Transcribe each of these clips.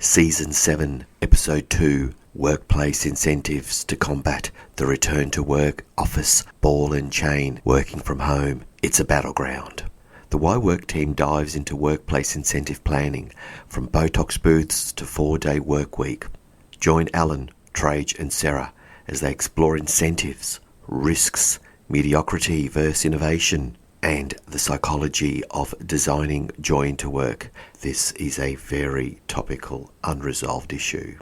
Season 7, Episode 2, Workplace Incentives to Combat the Return to Work, Office, Ball and Chain, Working from Home. It's a battleground. The WhyWork team dives into workplace incentive planning, from Botox booths to 4-day work week. Join Alan, Trajce and Sara as they explore incentives, risks, mediocrity versus innovation, and the psychology of designing joy into work. This is a very topical, unresolved issue.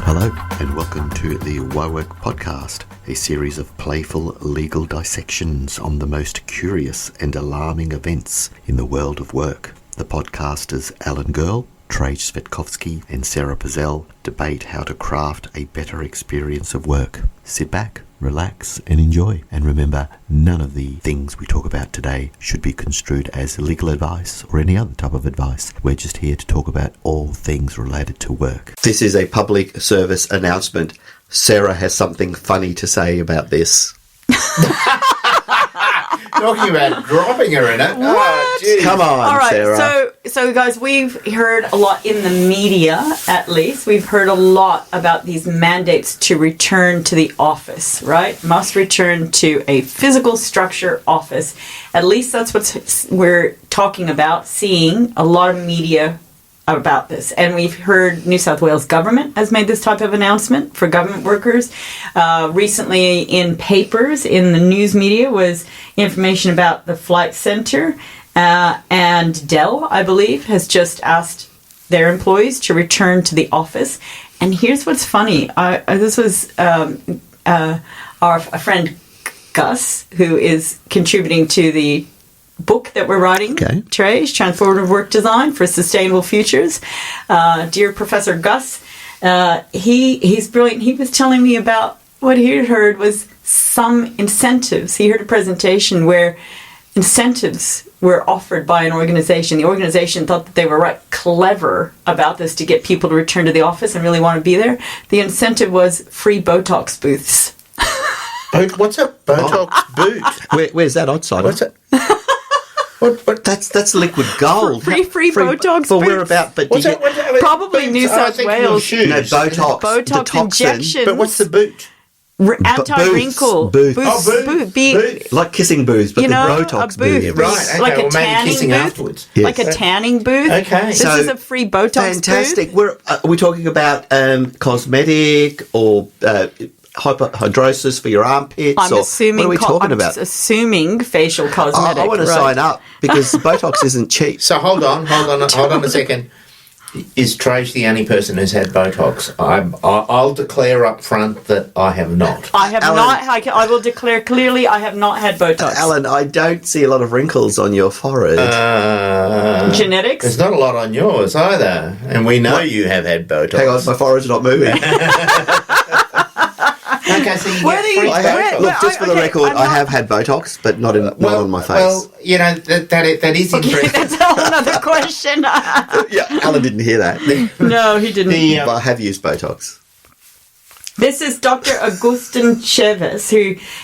Hello, and welcome to the WhyWork podcast, a series of playful legal dissections on the most curious and alarming events in the world of work. The podcasters Alan Girl, Trajce Svetkovsky and Sara Pizzell debate how to craft a better experience of work. Sit back, relax and enjoy. And remember, none of the things we talk about today should be construed as legal advice or any other type of advice. We're just here to talk about all things related to work. This is a public service announcement. Sara has something funny to say about this. Talking about dropping her in it. What? Oh, geez. Come on, All right, Sara. so guys, we've heard a lot in the media, at least. We've heard a lot about these mandates to return to the office, right? Must return to a physical structure office. At least that's what we're talking about, seeing a lot of media about this. And we've heard New South Wales government has made this type of announcement for government workers. Recently in papers, in the news media, was information about the Flight Centre, and Dell, I believe, has just asked their employees to return to the office. And here's what's funny. This was our friend Gus, who is contributing to the book that we're writing, Okay. Trajce, Transformative Work Design for Sustainable Futures. Dear Professor Gus, he's brilliant. He was telling me about what he had heard was some incentives. He heard a presentation where incentives were offered by an organization. The organization thought that they were right clever about this to get people to return to the office and really want to be there. The incentive was free Botox booths. What's a Botox boot? Where's that outside? What's it? What? That's liquid gold. Free Botox For boots. whereabout, but What's you it? get, Probably New South Wales. Shoes. no, Botox, Botox the toxin, injections. But what's the boot? Anti-wrinkle. Booths. Booths. Oh, Booth. booths. like kissing booths, but You the know, Botox a booth. booth. Right, okay, Like a or maybe tanning kissing booth. afterwards. Yes. Like a tanning booth. Okay. This So, is a free Botox Fantastic. booth. Are we talking about cosmetic or hydrosis for your armpits? I'm or assuming. what are we talking I'm about? assuming facial cosmetic. I want to right. sign up because Botox isn't cheap. So hold on a second. Is Trajce the only person who's had Botox? I'll declare up front that I have not. I have Alan- not. I will declare clearly I have not had Botox. Alan, I don't see a lot of wrinkles on your forehead. Genetics. There's not a lot on yours either, and we know you have had Botox. Hang on, my forehead's not moving. Okay, so you Where get do free you- Botox. Look, just for the Okay, record, I'm I not- have had Botox, but not on my face. Well, you know that is Okay, interesting. that's a whole other question. Yeah, Alan didn't hear that. No, he didn't. But I have used Botox. This is Dr. Agustin Chevez,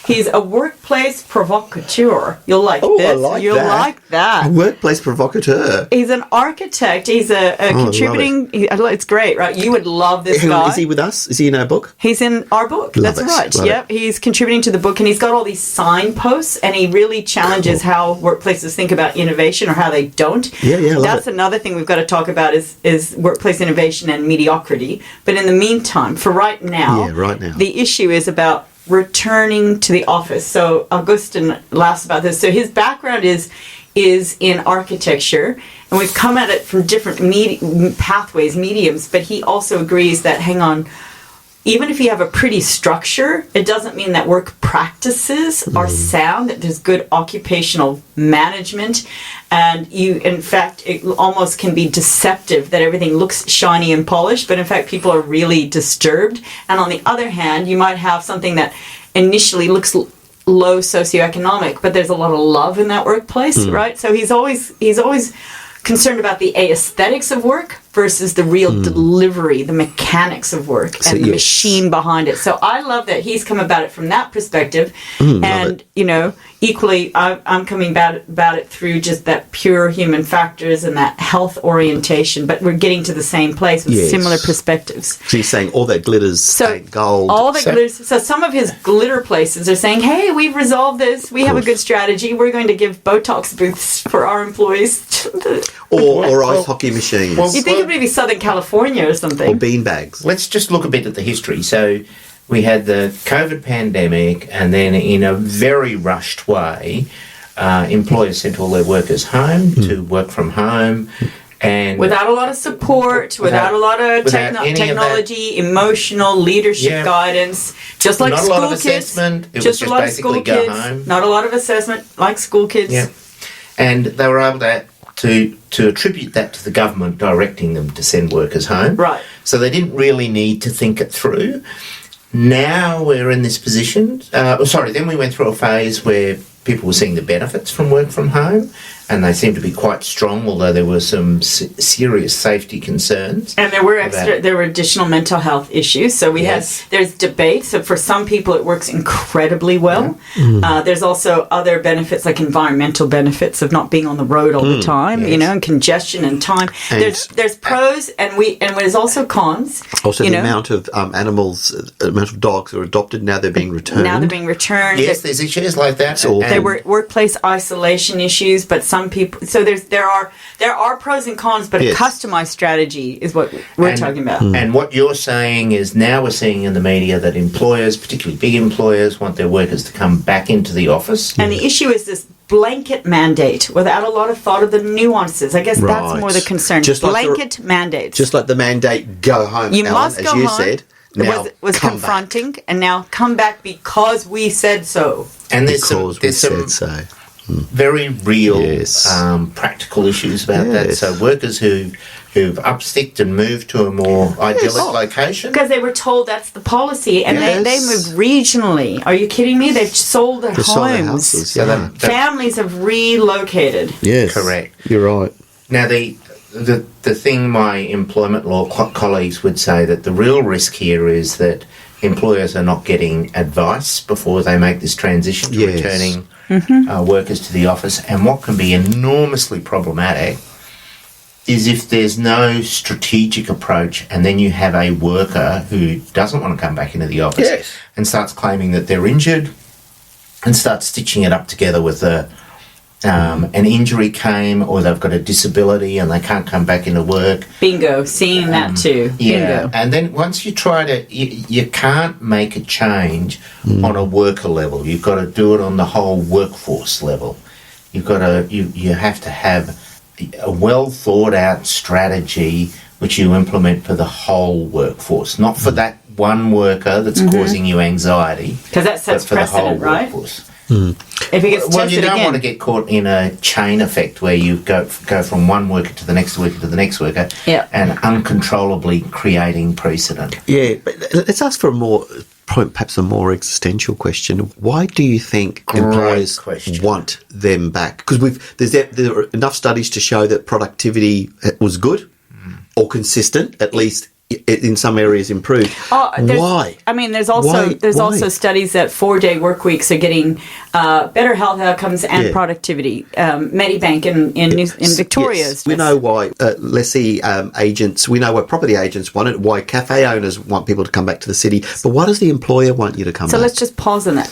he's a workplace provocateur. You'll like Oh, this. I like You'll that. like that. A workplace provocateur. He's an architect. He's a contributing. It's great, right? You would love this Hang on, guy. is he with us? Is he in our book? He's in our book. Love That's it, right. love Yep. He's contributing to the book, and he's got all these signposts, and he really challenges how workplaces think about innovation or how they don't. Yeah, love That's it. another thing we've got to talk about is workplace innovation and mediocrity. But in the meantime, for right now, Yeah, right now. the issue is about returning to the office. So Augustin laughs about this. So his background is in architecture, and we've come at it from different pathways, mediums, but he also agrees that, hang on, even if you have a pretty structure, it doesn't mean that work practices are sound, that there's good occupational management. And in fact, it almost can be deceptive that everything looks shiny and polished, but in fact, people are really disturbed. And on the other hand, you might have something that initially looks low socioeconomic, but there's a lot of love in that workplace, right? So he's always concerned about the aesthetics of work versus the real delivery, the mechanics of work, and the machine behind it. So I love that he's come about it from that perspective. And, equally, I'm coming about it through just that pure human factors and that health orientation. But we're getting to the same place with similar perspectives. So you're saying all that glitters ain't gold. All that glitters. So some of his glitter places are saying, hey, we've resolved this. We have a good strategy. We're going to give Botox booths for our employees. Or ice hockey machines. You think it would be Southern California or something. Or bean bags. Let's just look a bit at the history. So we had the COVID pandemic, and then in a very rushed way, employers sent all their workers home to work from home. And without a lot of support, without a lot of technology, emotional leadership guidance, just like not school a lot of kids. Assessment. It just was a lot just of school basically go kids. home. Not a lot of assessment, like school kids. Yeah. And they were able to attribute that to the government directing them to send workers home. Right. So they didn't really need to think it through. Now we're in this position. Then we went through a phase where people were seeing the benefits from work from home, and they seemed to be quite strong, although there were some serious safety concerns. And there were additional mental health issues. So there's debate. So for some people it works incredibly well. There's also other benefits like environmental benefits of not being on the road all the time, and congestion and time. And there's pros and there's also cons. Also the amount of amount of dogs are adopted, now they're being returned. Yes, there's issues like that. There were workplace isolation issues, but some people. So there are pros and cons, but a customized strategy is what we're talking about. And what you're saying is now we're seeing in the media that employers, particularly big employers, want their workers to come back into the office. And the issue is this blanket mandate without a lot of thought of the nuances. I guess that's more the concern. Just blanket mandate. Just like the mandate, go home, you Alan, must as go you home. said. Now was confronting, and now come back because we said so. And there's some very real practical issues about that. So workers who've upsticked and moved to a more idyllic location. Because they were told that's the policy, and they moved regionally. Are you kidding me? They've sold their homes. So families have relocated. Yes. Correct. You're right. Now, the thing my employment law colleagues would say that the real risk here is that employers are not getting advice before they make this transition to returning workers to the office. And what can be enormously problematic is if there's no strategic approach and then you have a worker who doesn't want to come back into the office and starts claiming that they're injured and starts stitching it up together with an injury came, or they've got a disability and they can't come back into work. Bingo, seeing that too. Yeah, Bingo. and then once you try to, you can't make a change on a worker level. You've got to do it on the whole workforce level. You have to have a well thought out strategy which you implement for the whole workforce, not for that one worker that's causing you anxiety. Because that sets precedent, right? Workforce. If it gets tested you don't again. want to get caught in a chain effect where you go from one worker to the next worker to the next worker and uncontrollably creating precedent. Yeah, but let's ask for perhaps a more existential question. Why do you think employers want them back? Because there are enough studies to show that productivity was good or consistent, at least in some areas improved. Why? I mean, there's also studies that 4-day work weeks are getting better health outcomes and productivity. Medibank in Victoria. Yes. We know why lessee agents, we know why property agents want it, why cafe owners want people to come back to the city, but why does the employer want you to come back? So let's just pause on that.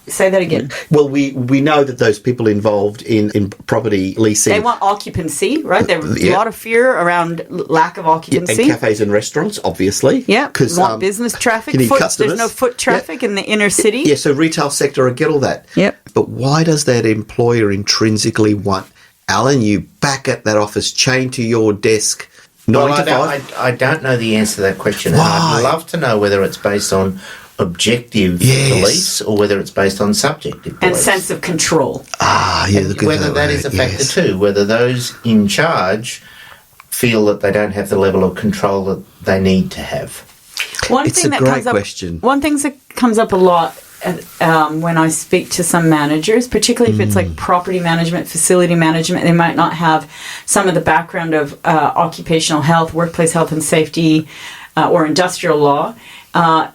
Say that again. Well, we know that those people involved in property leasing, they want occupancy, right? There's a lot of fear around lack of occupancy. And cafes and restaurants, obviously. Yeah, because want business traffic. There's no foot traffic in the inner city. Yeah, so retail sector, I get all that. Yep. But why does that employer intrinsically want, Alan, you back at that office, chained to your desk, 9 to 5? I don't know the answer to that question. Why? And I'd love to know whether it's based on objective beliefs or whether it's based on subjective And beliefs. sense of control. Look at Whether that is a factor yes. too, whether those in charge feel that they don't have the level of control that they need to have. It's a great question. One thing that comes up a lot when I speak to some managers, particularly if it's like property management, facility management, they might not have some of the background of occupational health, workplace health and safety, or industrial law,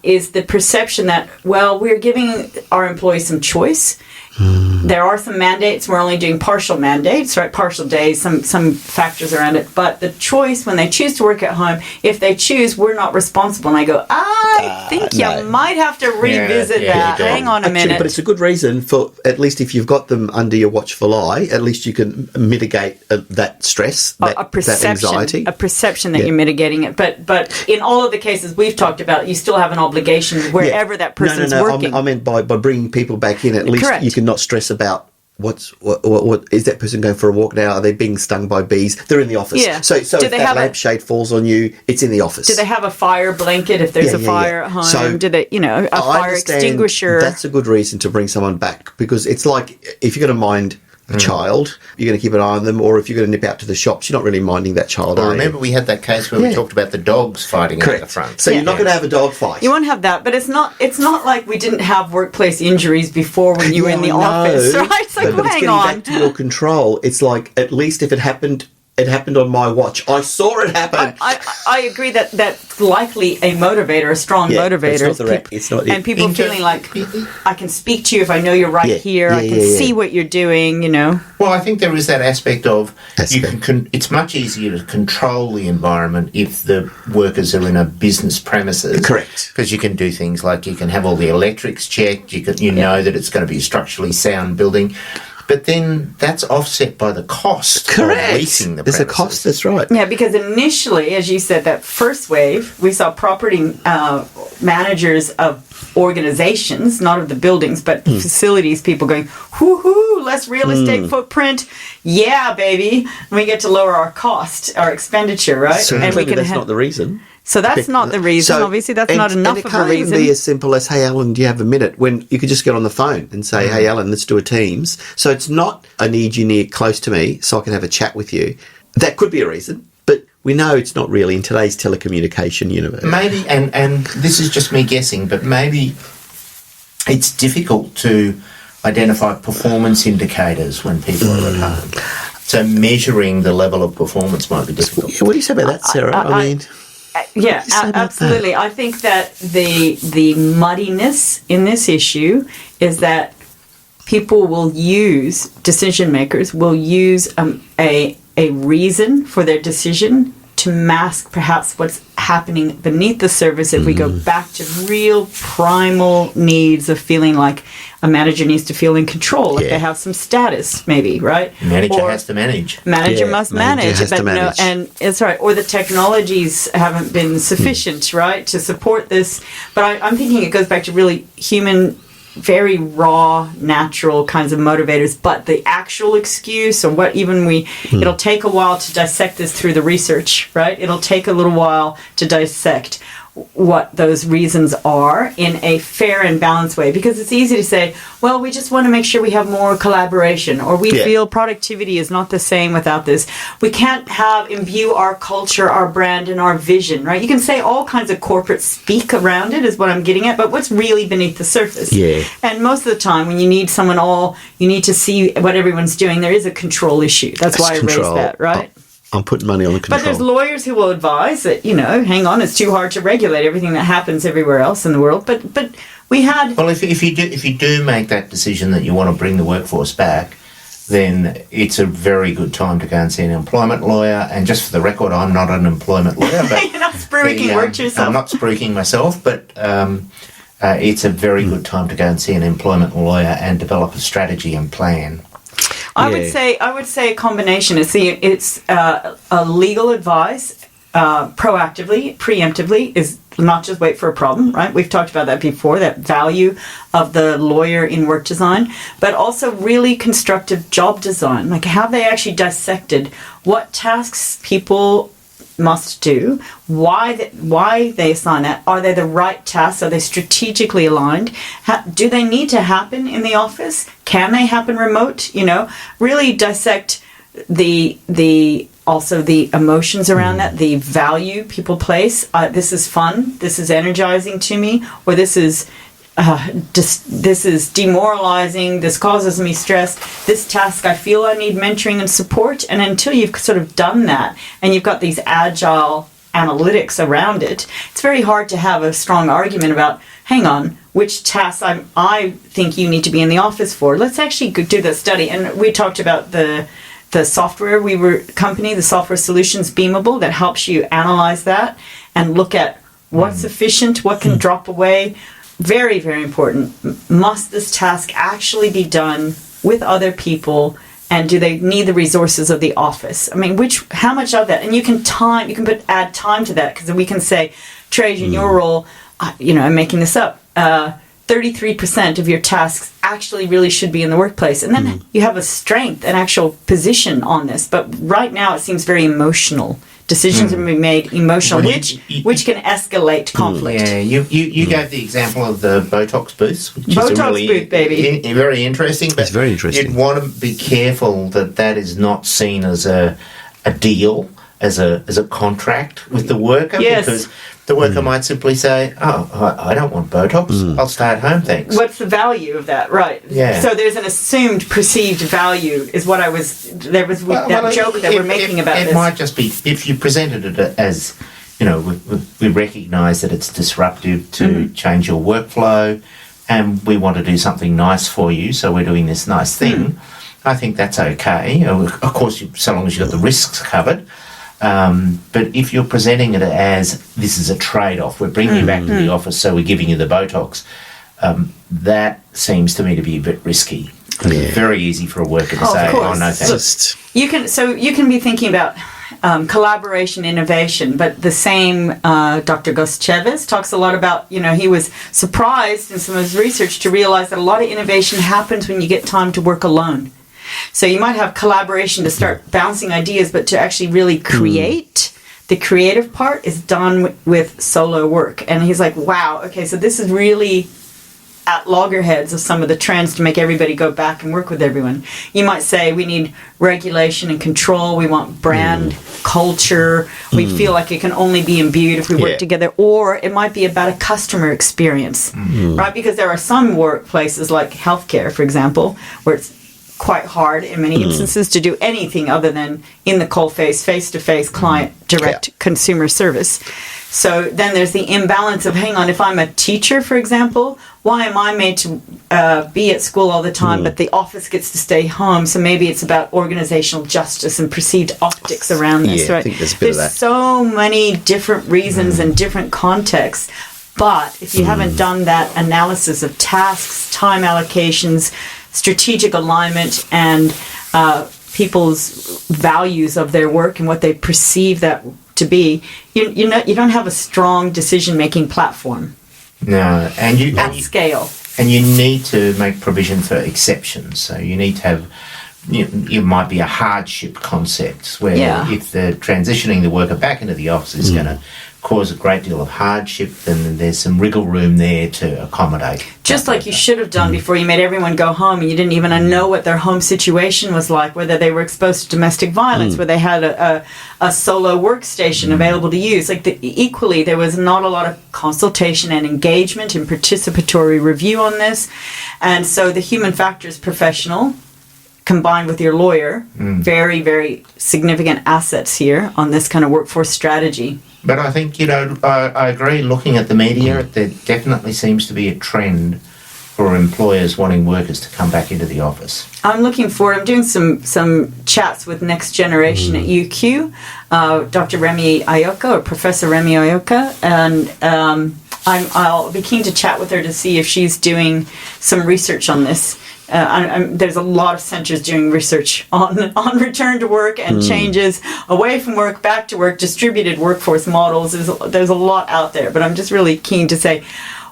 is the perception that, well, we're giving our employees some choice. There are some mandates. We're only doing partial mandates, right? Partial days, some factors around it. But the choice, when they choose to work at home, if they choose, we're not responsible. And I go, I think you might have to revisit that. Hang on a minute. But it's a good reason for, at least if you've got them under your watchful eye, at least you can mitigate that stress, that anxiety. A perception that you're mitigating it. But in all of the cases we've talked about, you still have an obligation wherever that person's working. I meant by bringing people back in, at least you can not stress about what is that person going for a walk now? Are they being stung by bees? They're in the office. Yeah. So if that lampshade falls on you, it's in the office. Do they have a fire blanket if there's a fire at home? So do they, a fire extinguisher? That's a good reason to bring someone back, because it's like if you're going to mind a child, you're going to keep an eye on them, or if you're going to nip out to the shops, you're not really minding that child. Well, remember we had that case where we talked about the dogs fighting at the front. So you're not going to have a dog fight. You won't have that, but it's not like we didn't have workplace injuries before when you were in the office, right? It's like, but hang on. Back to your control. It's like, at least if it happened on my watch. I saw it happen. I agree that that's likely a motivator, a strong motivator. It's not and people feeling like, I can speak to you if I know you're here. I can see what you're doing, Well, I think there is that aspect of it's much easier to control the environment if the workers are in a business premises. Correct. Because you can do things like you can have all the electrics checked. You know that it's going to be a structurally sound building. But then that's offset by the cost of leasing the premises. There's a cost, that's right. Yeah, because initially, as you said, that first wave, we saw property managers of organizations, not of the buildings, but facilities, people going, whoo-hoo, less real estate footprint. Yeah, baby. We get to lower our cost, our expenditure, right? So and we can that's not the reason. So that's not the reason. Obviously, that's not enough of a reason. And it can't even be as simple as, hey, Alan, do you have a minute? When you could just get on the phone and say, hey, Alan, let's do a Teams. So it's not, I need you near close to me so I can have a chat with you. That could be a reason, but we know it's not really in today's telecommunication universe. Maybe, and this is just me guessing, but maybe it's difficult to identify performance indicators when people are at home. So measuring the level of performance might be difficult. What do you say about that, Sarah? I mean... Yeah, absolutely. That? I think that the muddiness in this issue is that people will use, decision makers will use a reason for their decision to mask perhaps what's happening beneath the surface if we go back to real primal needs of feeling like a manager needs to feel in control, if they have some status, maybe, right? Manager has to manage. Manager must manage, and it's right. Or the technologies haven't been sufficient, right, to support this. But I'm thinking it goes back to really human, very raw, natural kinds of motivators. But the actual excuse, or what even it'll take a while to dissect this through the research, right? It'll take a little while to dissect what those reasons are in a fair and balanced way, because it's easy to say, well, we just want to make sure we have more collaboration, or we feel productivity is not the same without this. We can't imbue our culture, our brand, and our vision, right? You can say all kinds of corporate speak around it is what I'm getting at, but what's really beneath the surface? Yeah. And most of the time when you need you need to see what everyone's doing, there is a control issue. That's why I raised that, right? I'm putting money on the control. But there's lawyers who will advise that, hang on, it's too hard to regulate everything that happens everywhere else in the world. But we had... Well, if you do make that decision that you want to bring the workforce back, then it's a very good time to go and see an employment lawyer. And just for the record, I'm not an employment lawyer. But you're not spruiking work yourself. I'm not spruiking myself, but it's a very good time to go and see an employment lawyer and develop a strategy and plan. I would say a combination. It's a legal advice proactively, preemptively, is not just wait for a problem, right? We've talked about that before, that value of the lawyer in work design, but also really constructive job design. Like, have they actually dissected what tasks people must do, why they assign that. Are they the right tasks? Are they strategically aligned? Do they need to happen in the office? Can they happen remote? Really dissect also the emotions around that, the value people place. This is fun, this is energizing to me, or this is demoralizing, this causes me stress, this task I feel I need mentoring and support. And until you've sort of done that and you've got these agile analytics around it, it's very hard to have a strong argument about, hang on, which tasks I think you need to be in the office for. Let's actually do that study. And we talked about the software the software solutions Beamable, that helps you analyze that and look at what's efficient, what can drop away. Very, very important. Must this task actually be done with other people, and do they need the resources of the office? I mean, how much of that? And you can add time to that, because we can say, Trajce, in your role, I'm making this up, 33% of your tasks actually really should be in the workplace. And then you have a strength, an actual position on this. But right now it seems very emotional. Decisions are being made emotional, which can escalate conflict. Yeah, you gave the example of the Botox booths, which is really booth, baby. Very interesting. But it's very interesting. You'd want to be careful that is not seen as a deal, as a contract with the worker, because the worker might simply say, I don't want Botox, I'll stay at home, thanks. What's the value of that? Right. Yeah. So there's an assumed perceived value is what that joke that we're making about this. It might just be, if you presented it as, we recognise that it's disruptive to change your workflow, and we want to do something nice for you, so we're doing this nice thing, I think that's okay. Of course, so long as you've got the risks covered. But if you're presenting it as, this is a trade-off, we're bringing you back to the office, so we're giving you the Botox, that seems to me to be a bit risky. It's very easy for a worker to say, oh, no thanks. You can be thinking about collaboration, innovation, but the same Dr. Agustin Chevez talks a lot about, he was surprised in some of his research to realize that a lot of innovation happens when you get time to work alone. So you might have collaboration to start bouncing ideas, but to actually really create, the creative part is done with solo work. And he's like, wow, okay, so this is really at loggerheads of some of the trends to make everybody go back and work with everyone. You might say we need regulation and control, we want brand culture, we feel like it can only be imbued if we work together, or it might be about a customer experience, right? Because there are some workplaces like healthcare, for example, where it's quite hard in many instances to do anything other than in the coalface, face-to-face client direct consumer service. So then there's the imbalance of, hang on, if I'm a teacher, for example, why am I made to be at school all the time, but the office gets to stay home? So maybe it's about organizational justice and perceived optics around this, right? I think there's a bit of that. So many different reasons and different contexts. But if you haven't done that analysis of tasks, time allocations, strategic alignment, and people's values of their work and what they perceive that to be, you don't have a strong decision-making platform. No, and scale. And you need to make provision for exceptions. So you need to have, it might be a hardship concept where if they're transitioning the worker back into the office is going to cause a great deal of hardship, then there's some wriggle room there to accommodate. Just like you should have done before you made everyone go home and you didn't even know what their home situation was like, whether they were exposed to domestic violence, where they had a solo workstation available to use. Equally, there was not a lot of consultation and engagement and participatory review on this. And so the human factors professional combined with your lawyer, very, very significant assets here on this kind of workforce strategy. But I think, I agree, looking at the media, there definitely seems to be a trend for employers wanting workers to come back into the office. I'm looking forward. I'm doing some chats with Next Generation at UQ, Dr. Remy Ayoka, or Professor Remy Ayoka, and I'll be keen to chat with her to see if she's doing some research on this. There's a lot of centers doing research on return to work and changes away from work, back to work, distributed workforce models. There's a lot out there, but I'm just really keen to say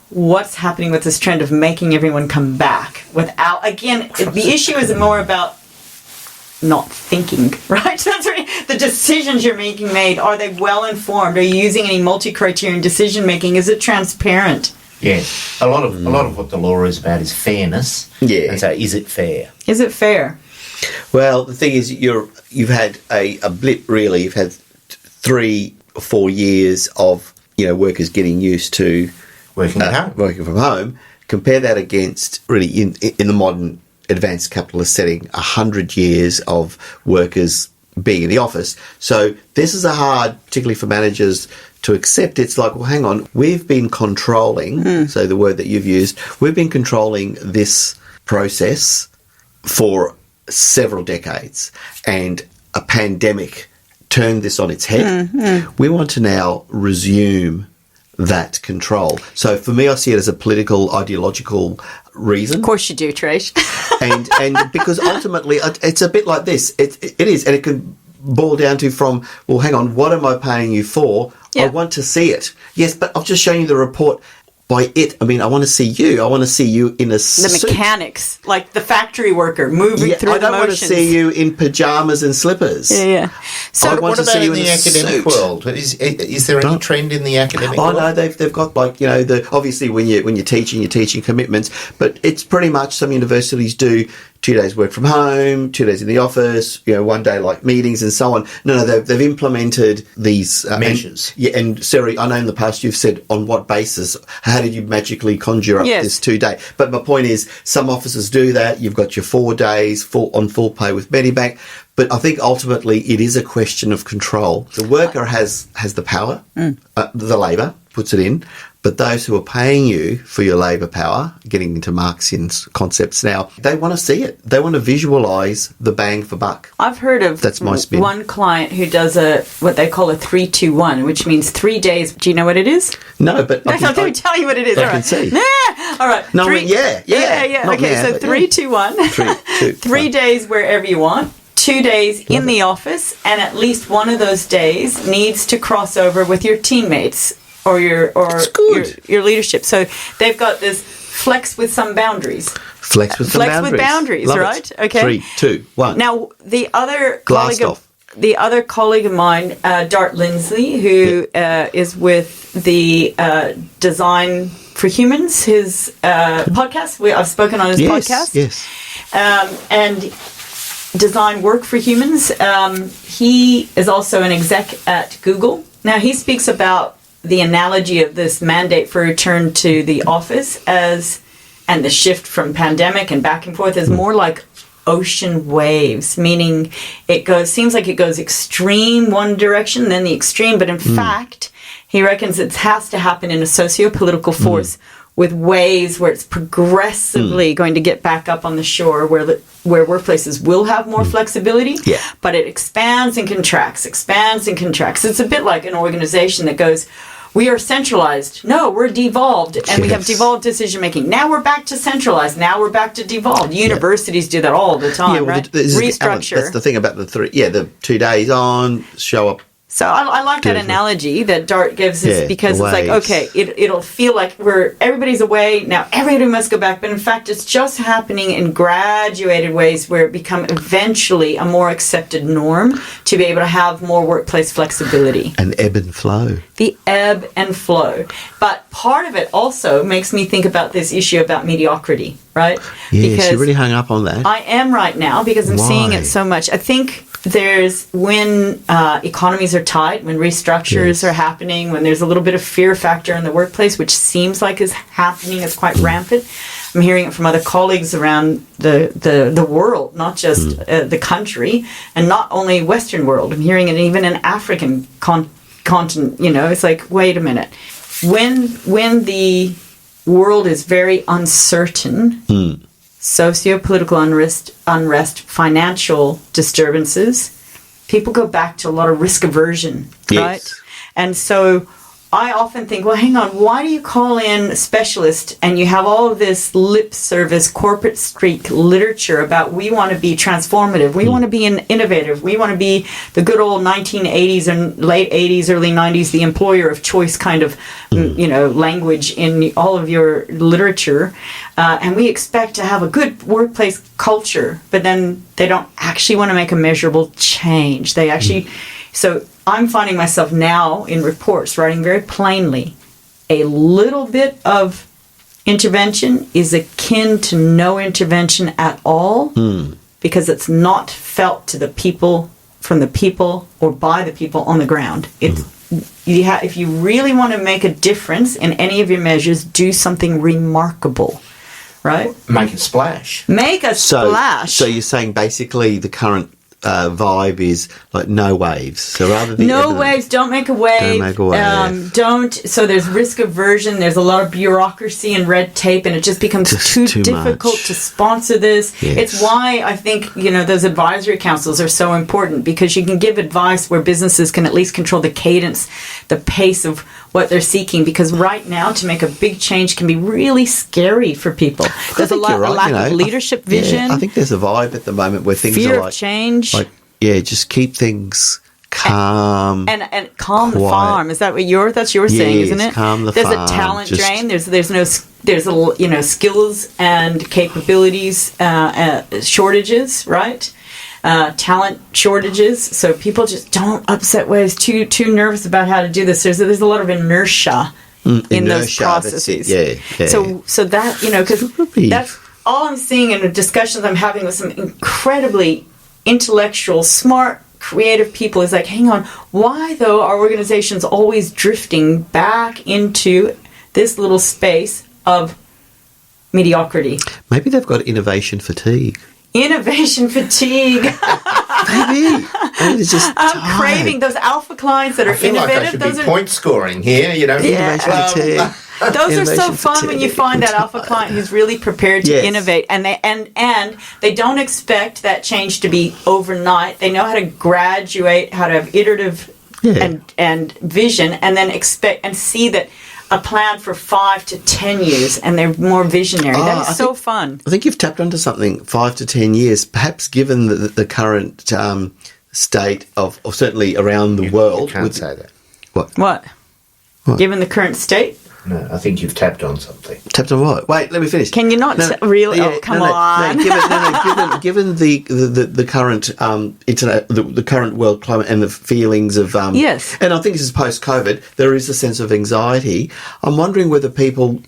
what's happening with this trend of making everyone come back without, again, the issue is more about not thinking, right? That's right. The decisions you're making are they well informed? Are you using any multi-criterion decision making? Is it transparent? Yeah, a lot of what the law is about is fairness. Yeah. And so, is it fair? Is it fair? Well, the thing is, you've had a blip, really. You've had 3 or 4 years of, workers getting used to Working from home. Compare that against, really, in the modern advanced capitalist setting, 100 years of workers being in the office. So this is a hard, particularly for managers, to accept. It's like, well, hang on, we've been controlling, so the word that you've used, we've been controlling this process for several decades, and a pandemic turned this on its head. We want to now resume that control. So for me, I see it as a political, ideological reason. Of course you do, Trajce. and because ultimately it's a bit like this. It is, and it can boil down to from, well, hang on, what am I paying you for? Yeah. I want to see it. Yes, but I've just shown you the report. By it, I mean, I want to see you. I want to see you in a suit. The mechanics, like the factory worker moving through the motions. I don't want to see you in pyjamas and slippers. Yeah. So what about in the academic world? Is there any trend in the academic world? Oh, no, they've got, like, obviously when you're teaching commitments, but it's pretty much, some universities do 2 days work from home, 2 days in the office, 1 day like meetings and so on. No, they've implemented these measures. And Sara, I know in the past you've said, on what basis? How did you magically conjure up this 2 day? But my point is, some offices do that. You've got your 4 days on full pay with Medibank. But I think ultimately it is a question of control. The worker has the power, the labour puts it in, but those who are paying you for your labour power, getting into Marxian concepts now, they want to see it. They want to visualise the bang for buck. I've heard of That's my spin. One client who does what they call a 3-2-1, which means 3 days. Do you know what it is? No, but Let me tell you what it is. I can see. All right. No, yeah. Not Okay, now, so 3-2-1. 3 days wherever you want. 2 days in the office, and at least one of those days needs to cross over with your teammates or your leadership. So they've got this flex with some boundaries. Flex with boundaries. Love right? It. Okay. 3, 2, 1. Now the other Glassed colleague of mine, Dart Lindsley, who is with the Design for Humans, his podcast. I've spoken on his podcast. Yes. And Design Work for Humans. He is also an exec at Google. Now, he speaks about the analogy of this mandate for return to the office and the shift from pandemic and back and forth is more like ocean waves, meaning seems like it goes extreme one direction, then the extreme, but in fact, he reckons it has to happen in a socio-political force with waves where it's progressively going to get back up on the shore where workplaces will have more flexibility, but it expands and contracts. It's a bit like an organization that goes, we are centralized. No, we're devolved, and we have devolved decision making. Now we're back to centralized. Now we're back to devolved. Universities do that all the time, right? Restructure. That's the thing about the 2 days on, show up. So I like that analogy that Dart gives us because it's like, okay, it'll feel like everybody's away, now everybody must go back, but in fact it's just happening in graduated ways where it become eventually a more accepted norm to be able to have more workplace flexibility. An ebb and flow. The ebb and flow. But part of it also makes me think about this issue about mediocrity, right? Yes, because you really hung up on that. I am right now because I'm seeing it so much. I think when economies are tight, when restructures are happening, when there's a little bit of fear factor in the workplace, which seems like is happening, is quite rampant. I'm hearing it from other colleagues around the world, not just the country, and not only Western world. I'm hearing it even in African continent. It's like, wait a minute. When the world is very uncertain, socio-political unrest, financial disturbances, people go back to a lot of risk aversion, right? And so I often think, well, hang on, why do you call in a specialist and you have all of this lip service, corporate streak literature about we want to be transformative, we want to be innovative, we want to be the good old 1980s and late 80s, early 90s, the employer of choice kind of, language in all of your literature. And we expect to have a good workplace culture, but then they don't actually want to make a measurable change. They actually... So I'm finding myself now in reports writing very plainly, a little bit of intervention is akin to no intervention at all because it's not felt to the people, from the people, or by the people on the ground. It's if you really want to make a difference in any of your measures, do something remarkable, right? Make a splash. Make a splash. So you're saying basically the current vibe is like no waves. So rather than waves, don't make a wave. Don't make a wave. So there's risk aversion. There's a lot of bureaucracy and red tape, and it just becomes too difficult to sponsor this. Yes. It's why I think those advisory councils are so important, because you can give advice where businesses can at least control the cadence, the pace of what they're seeking. Because right now, to make a big change can be really scary for people. There's a lack of leadership vision. I think there's a vibe at the moment where things fear are of change. Just keep things calm and calm quiet. The farm. Is that what that's your saying, isn't it? Calm the there's farm. A talent drain. There's no skills and capabilities shortages, right? Talent shortages. So people just don't upset waves. Too nervous about how to do this. There's a lot of inertia in those processes. Yeah. So that because that's all I'm seeing in the discussions I'm having with some incredibly intellectual, smart, creative people is like, hang on, why though are organizations always drifting back into this little space of mediocrity? Maybe they've got innovation fatigue. Innovation fatigue. Maybe it's just I'm craving those alpha clients that are innovative. Like I should be point scoring here, Innovation fatigue. Those are so fun when you find that alpha client who's really prepared to innovate, and they don't expect that change to be overnight. They know how to graduate, how to have iterative and vision, and then expect and see that a plan for 5 to 10 years, and they're more visionary. That is so fun. I think you've tapped onto something. 5 to 10 years, perhaps, given the current state of certainly around the world. You can't say that. What? Given the current state? No, I think you've tapped on something. Tapped on what? Wait, let me finish. Can you not really? Yeah, oh, come on. Given the current internet, the current world climate, and the feelings of yes, and I think this is post-COVID, there is a sense of anxiety. I'm wondering whether people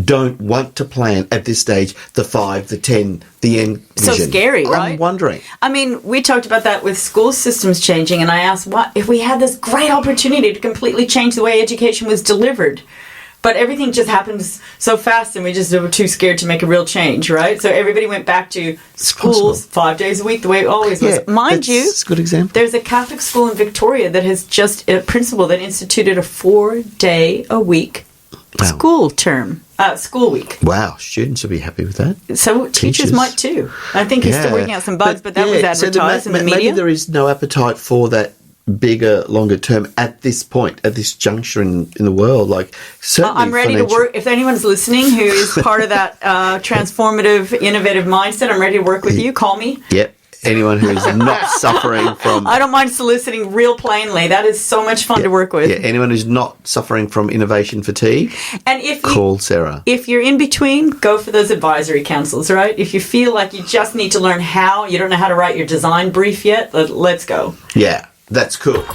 don't want to plan at this stage the 5, the 10, the end vision. So scary, right? I'm wondering. I mean, we talked about that with school systems changing, and I asked, what if we had this great opportunity to completely change the way education was delivered? But everything just happens so fast, and we just were too scared to make a real change, right? So everybody went back to schools 5 days a week, the way it always was. Mind you, that's a good example. There's a Catholic school in Victoria that has just a principal that instituted a 4-day-a-week school week. Wow, students will be happy with that. So teachers might too. I think he's still working out some bugs, but that was advertised in the media. Maybe there is no appetite for that bigger, longer term at this point, at this juncture in the world. Like, certainly I'm ready to work. If anyone's listening who is part of that transformative, innovative mindset, I'm ready to work with you. Call me. Yep. Anyone who is not suffering from... I don't mind soliciting real plainly. That is so much fun to work with. Yeah, anyone who's not suffering from innovation fatigue, and call Sara. If you're in between, go for those advisory councils, right? If you feel like you just need to learn how, you don't know how to write your design brief yet, let's go. Yeah, that's cool.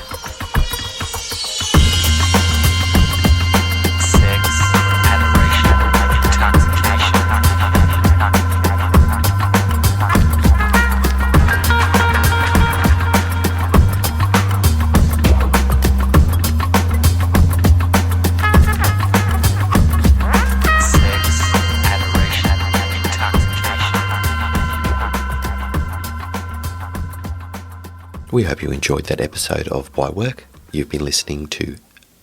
We hope you enjoyed that episode of WhyWork. You've been listening to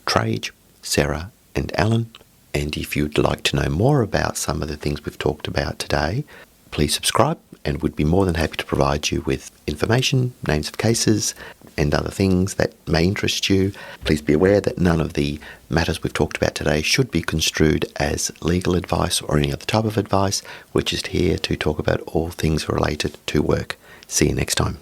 Trajce, Sara and Alan. And if you'd like to know more about some of the things we've talked about today, please subscribe, and we'd be more than happy to provide you with information, names of cases, and other things that may interest you. Please be aware that none of the matters we've talked about today should be construed as legal advice or any other type of advice. We're just here to talk about all things related to work. See you next time.